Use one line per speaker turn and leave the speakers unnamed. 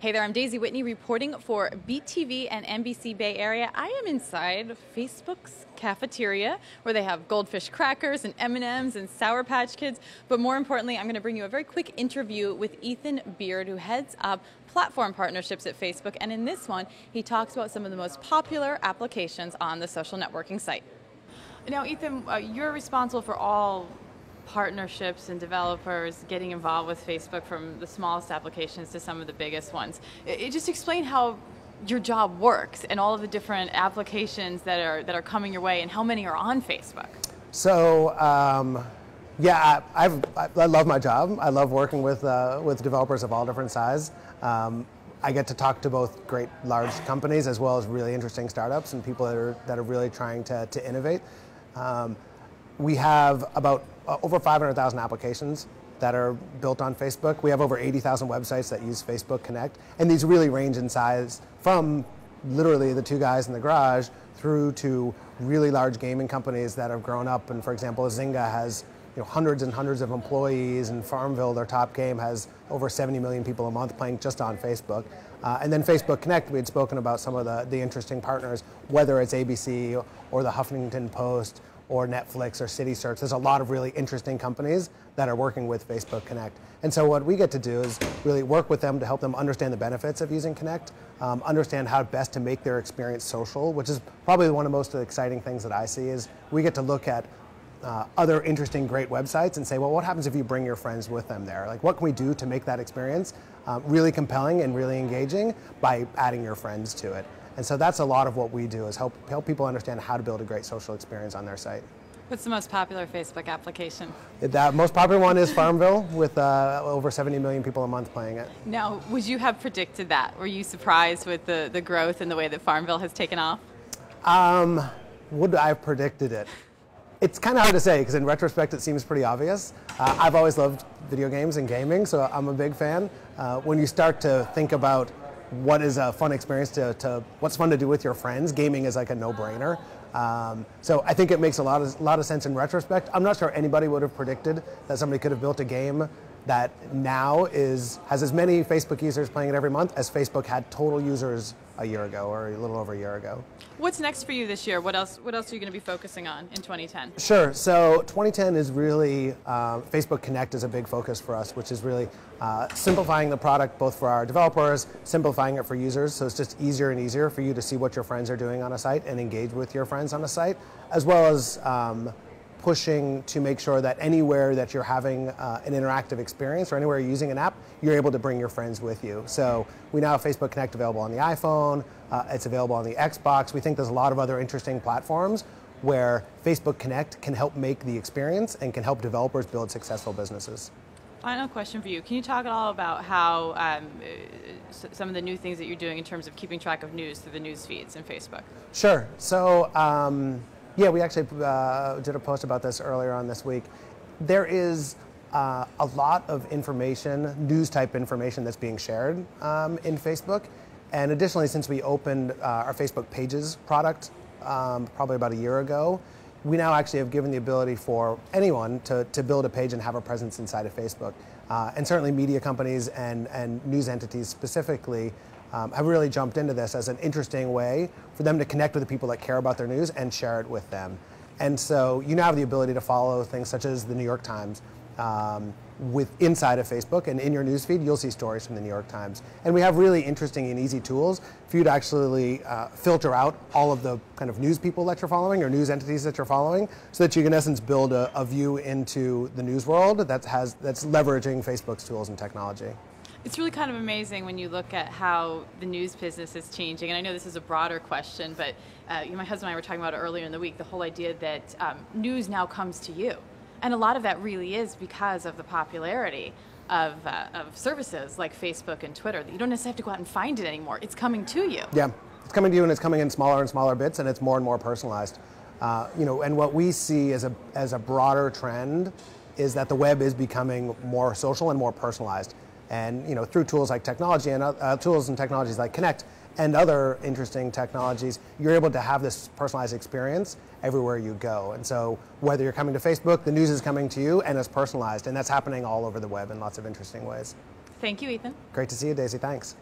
Hey there, I'm Daisy Whitney reporting for Beat TV and NBC Bay Area. I am inside Facebook's cafeteria where they have goldfish crackers and M&Ms and Sour Patch Kids. But more importantly, I'm going to bring you a very quick interview with Ethan Beard, who heads up platform partnerships at Facebook. And in this one, he talks about some of the most popular applications on the social networking site. Now, Ethan, you're responsible for all partnerships and developers getting involved with Facebook, from the smallest applications to some of the biggest ones. Just explain how your job works and all of the different applications that are coming your way and how many are on Facebook.
So yeah, I love my job. I love working with developers of all different sizes. I get to talk to both great large companies as well as really interesting startups and people that are really trying to innovate. We have about over 500,000 applications that are built on Facebook. We have over 80,000 websites that use Facebook Connect, and these really range in size from literally the two guys in the garage through to really large gaming companies that have grown up. And for example, Zynga has hundreds and hundreds of employees, and Farmville, their top game, has over 70 million people a month playing just on Facebook. And then Facebook Connect, we had spoken about some of the interesting partners, whether it's ABC or the Huffington Post or Netflix or CitySearch. There's a lot of really interesting companies that are working with Facebook Connect. And so what we get to do is really work with them to help them understand the benefits of using Connect, understand how best to make their experience social, which is probably one of the most exciting things that I see. Is we get to look at other interesting, great websites and say, well, what happens if you bring your friends with them there? Like, what can we do to make that experience really compelling and really engaging by adding your friends to it? And so that's a lot of what we do, is help people understand how to build a great social experience on their site.
What's the most popular Facebook application?
The most popular one is Farmville, with over 70 million people a month playing it.
Now, would you have predicted that? Were you surprised with the growth and the way that Farmville has taken off?
Would I have predicted it? It's kind of hard to say, because in retrospect it seems pretty obvious. I've always loved video games and gaming, so I'm a big fan. When you start to think about what is a fun experience to what's fun to do with your friends, gaming is like a no-brainer. So I think it makes a lot of sense in retrospect. I'm not sure anybody would have predicted that somebody could have built a game that now has as many Facebook users playing it every month as Facebook had total users a year ago, or a little over a year ago.
What's next for you this year? What else are you going to be focusing on in 2010?
Sure. So 2010 is really, Facebook Connect is a big focus for us, which is really simplifying the product both for our developers, simplifying it for users, so it's just easier and easier for you to see what your friends are doing on a site and engage with your friends on a site, as well as pushing to make sure that anywhere that you're having an interactive experience or anywhere you're using an app, you're able to bring your friends with you. So we now have Facebook Connect available on the iPhone, it's available on the Xbox. We think there's a lot of other interesting platforms where Facebook Connect can help make the experience and can help developers build successful businesses.
Final question for you. Can you talk at all about how some of the new things that you're doing in terms of keeping track of news through the news feeds in Facebook?
Sure. So yeah, we actually did a post about this earlier on this week. There is a lot of information, news-type information, that's being shared in Facebook. And additionally, since we opened our Facebook Pages product probably about a year ago, we now actually have given the ability for anyone to build a page and have a presence inside of Facebook. And certainly media companies and news entities specifically have really jumped into this as an interesting way for them to connect with the people that care about their news and share it with them. And so you now have the ability to follow things such as the New York Times inside of Facebook, and in your newsfeed you'll see stories from the New York Times. And we have really interesting and easy tools for you to actually filter out all of the kind of news people that you're following or news entities that you're following, so that you can in essence build a view into the news world that's leveraging Facebook's tools and technology.
It's really kind of amazing when you look at how the news business is changing. And I know this is a broader question, but my husband and I were talking about it earlier in the week, the whole idea that news now comes to you. And a lot of that really is because of the popularity of services like Facebook and Twitter, that you don't necessarily have to go out and find it anymore. It's coming to you.
Yeah, it's coming to you, and it's coming in smaller and smaller bits, and it's more and more personalized. And what we see as a broader trend is that the web is becoming more social and more personalized. And through tools like technology and tools and technologies like Connect and other interesting technologies, you're able to have this personalized experience everywhere you go. And so whether you're coming to Facebook, the news is coming to you and it's personalized, and that's happening all over the web in lots of interesting ways.
Thank you, Ethan.
Great to see you, Daisy. Thanks.